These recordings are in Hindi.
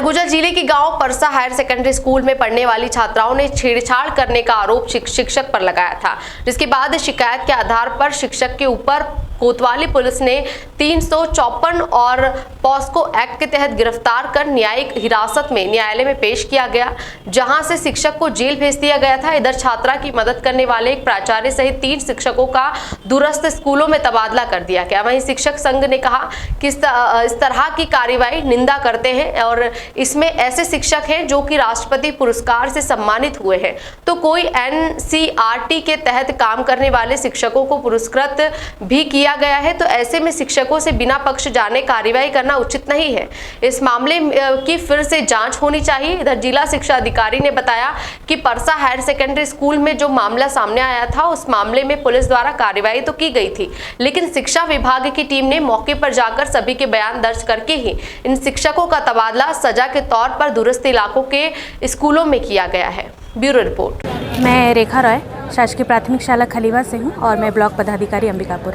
सरगुजा जिले के गांव परसा हायर सेकेंडरी स्कूल में पढ़ने वाली छात्राओं ने छेड़छाड़ करने का आरोप शिक्षक पर लगाया था, जिसके बाद शिकायत के आधार पर शिक्षक के ऊपर कोतवाली पुलिस ने 354 और पॉस्को एक्ट के तहत गिरफ्तार कर न्यायिक हिरासत में न्यायालय में पेश किया गया, जहां से शिक्षक को जेल भेज दिया गया था। इधर छात्रा की मदद करने वाले एक प्राचार्य सहित 3 शिक्षकों का दूरस्थ स्कूलों में तबादला कर दिया गया। वहीं शिक्षक संघ ने कहा कि इस तरह की कार्रवाई निंदा करते हैं और इसमें ऐसे शिक्षक हैं जो कि राष्ट्रपति पुरस्कार से सम्मानित हुए हैं, तो कोई NCERT के तहत काम करने वाले शिक्षकों को पुरस्कृत भी किया गया है, तो ऐसे में शिक्षकों से बिना पक्ष जाने कार्रवाई करना उचित नहीं है। इस मामले की फिर से जांच होनी चाहिए। इधर जिला शिक्षा अधिकारी ने बताया कि परसा हायर सेकेंडरी स्कूल में जो मामला सामने आया था, उस मामले में पुलिस द्वारा कार्रवाई तो की गई थी, लेकिन शिक्षा विभाग की टीम ने मौके पर जाकर सभी के बयान दर्ज करके ही इन शिक्षकों का तबादला सजा के तौर पर दूरस्थ इलाकों के स्कूलों में किया गया है। Bureau report. मैं रेखा रॉय शासकीय प्राथमिक शाला खलीवा से हूँ और मैं ब्लॉक पदाधिकारी अंबिकापुर।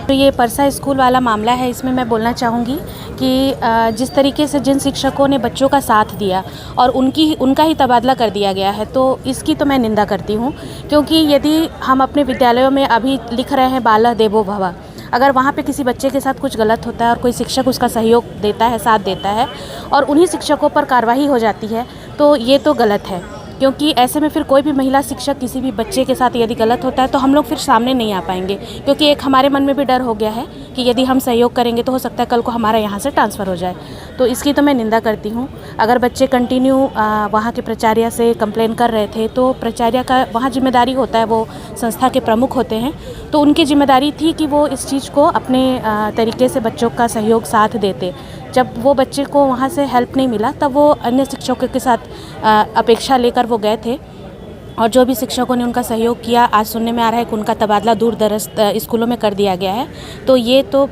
तो ये परसा स्कूल वाला मामला है, इसमें मैं बोलना चाहूँगी कि जिस तरीके से जिन शिक्षकों ने बच्चों का साथ दिया और उनका ही तबादला कर दिया गया है, तो इसकी तो मैं निंदा करती हूँ। क्योंकि यदि हम अपने विद्यालयों में अभी लिख रहे हैं बालः देवो भव, अगर वहाँ पे किसी बच्चे के साथ कुछ गलत होता है और कोई शिक्षक उसका सहयोग देता है, साथ देता है और उन्हीं शिक्षकों पर कार्रवाई हो जाती है, तो ये तो गलत है। क्योंकि ऐसे में फिर कोई भी महिला शिक्षक किसी भी बच्चे के साथ यदि गलत होता है तो हम लोग फिर सामने नहीं आ पाएंगे, क्योंकि एक हमारे मन में भी डर हो गया है कि यदि हम सहयोग करेंगे तो हो सकता है कल को हमारा यहाँ से ट्रांसफ़र हो जाए। तो इसकी तो मैं निंदा करती हूँ। अगर बच्चे कंटिन्यू वहाँ के प्राचार्य से कंप्लेन कर रहे थे, तो प्राचार्य का वहाँ जिम्मेदारी होता है, वो संस्था के प्रमुख होते हैं, तो उनकी जिम्मेदारी थी कि वो इस चीज़ को अपने तरीके से बच्चों का सहयोग साथ देते। जब वो बच्चे को वहाँ से हेल्प नहीं मिला, तब वो अन्य शिक्षकों के साथ अपेक्षा लेकर वो गए थे और जो भी शिक्षकों ने उनका सहयोग किया, आज सुनने में आ रहा है कि उनका तबादला दूर दराज स्कूलों में कर दिया गया है, तो ये तो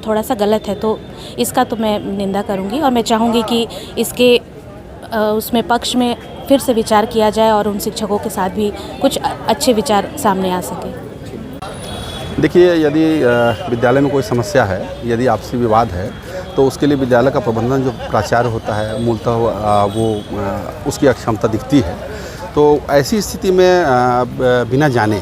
थोड़ा सा गलत है। तो इसका तो मैं निंदा करूँगी और मैं चाहूँगी कि इसके उसमें पक्ष में फिर से विचार किया जाए और उन शिक्षकों के साथ भी कुछ अच्छे विचार सामने आ सके। देखिए, यदि विद्यालय में कोई समस्या है, यदि आपसी विवाद है, तो उसके लिए विद्यालय का प्रबंधन जो प्राचार्य होता है, मूलतः वो उसकी अक्षमता दिखती है। तो ऐसी स्थिति में बिना जाने,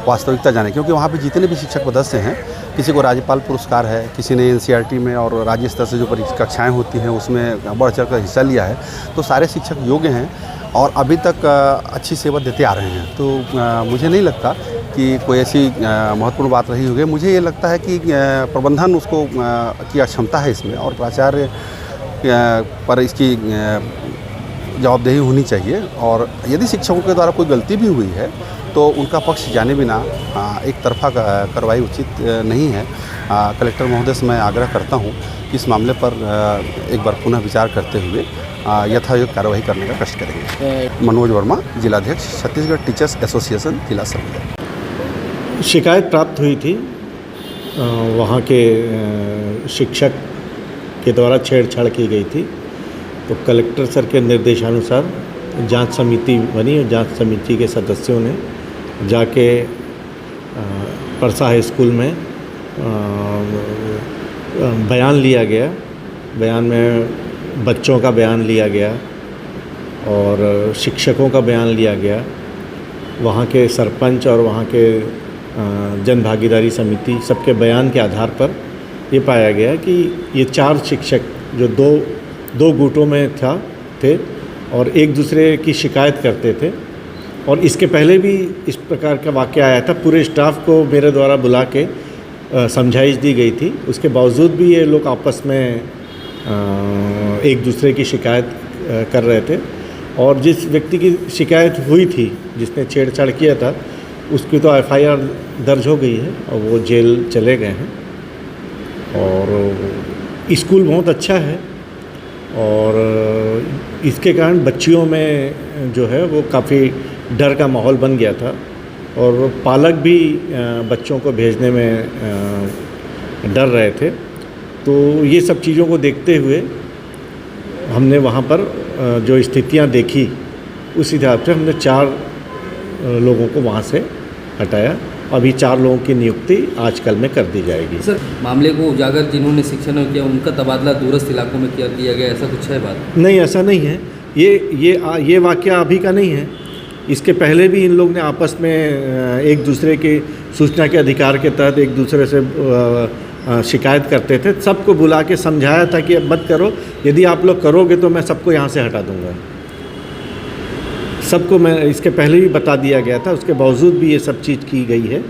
वास्तविकता जाने, क्योंकि वहाँ पे जितने भी शिक्षक सदस्य हैं, किसी को राज्यपाल पुरस्कार है, किसी ने NCERT में और राज्य स्तर से जो कक्षाएँ होती हैं उसमें बढ़ चढ़ कर हिस्सा लिया है, तो सारे शिक्षक योग्य हैं और अभी तक अच्छी सेवा देते आ रहे हैं। तो मुझे नहीं लगता कि कोई ऐसी महत्वपूर्ण बात रही होगी। मुझे ये लगता है कि प्रबंधन उसको की अक्षमता है इसमें, और प्राचार्य पर इसकी जवाबदेही होनी चाहिए। और यदि शिक्षकों के द्वारा कोई गलती भी हुई है तो उनका पक्ष जाने बिना एक तरफा कार्रवाई उचित नहीं है। कलेक्टर महोदय से मैं आग्रह करता हूँ कि इस मामले पर एक बार पुनः विचार करते हुए यथायोग्य कार्रवाई करने का कष्ट करेंगे। मनोज वर्मा, जिलाध्यक्ष छत्तीसगढ़ टीचर्स एसोसिएशन, जिला सरगुजा। शिकायत प्राप्त हुई थी वहाँ के शिक्षक के द्वारा छेड़छाड़ की गई थी, तो कलेक्टर सर के निर्देशानुसार जांच समिति बनी और जांच समिति के सदस्यों ने जाके परसा हाई स्कूल में बयान लिया गया। बयान में बच्चों का बयान लिया गया और शिक्षकों का बयान लिया गया। वहाँ के सरपंच और वहाँ के जन भागीदारी समिति सबके बयान के आधार पर ये पाया गया कि ये 4 शिक्षक जो दो गुटों में थे और एक दूसरे की शिकायत करते थे, और इसके पहले भी इस प्रकार का वाक़या आया था। पूरे स्टाफ को मेरे द्वारा बुला के समझाइश दी गई थी, उसके बावजूद भी ये लोग आपस में एक दूसरे की शिकायत कर रहे थे। और जिस व्यक्ति की शिकायत हुई थी, जिसने छेड़छाड़ किया था, उसकी तो FIR दर्ज हो गई है और वो जेल चले गए हैं। और स्कूल बहुत अच्छा है और इसके कारण बच्चियों में जो है वो काफ़ी डर का माहौल बन गया था और पालक भी बच्चों को भेजने में डर रहे थे। तो ये सब चीज़ों को देखते हुए हमने वहाँ पर जो स्थितियाँ देखी, उस हिसाब से हमने 4 लोगों को वहाँ से हटाया। अभी 4 लोगों की नियुक्ति आजकल में कर दी जाएगी। सर, मामले को उजागर जिन्होंने शिक्षण में किया उनका तबादला दूरस्थ इलाकों में किया दिया गया, ऐसा कुछ है बात? नहीं, ऐसा नहीं है। ये वाक़या अभी का नहीं है। इसके पहले भी इन लोग ने आपस में एक दूसरे की सूचना के अधिकार के तहत एक दूसरे से शिकायत करते थे। सबको बुला के समझाया था कि अब मत करो, यदि आप लोग करोगे तो मैं सबको यहाँ से हटा दूँगा। सबको मैं इसके पहले भी बता दिया गया था, उसके बावजूद भी ये सब चीज़ की गई है।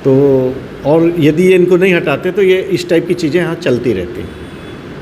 तो और यदि ये इनको नहीं हटाते तो ये इस टाइप की चीज़ें यहाँ चलती रहती हैं।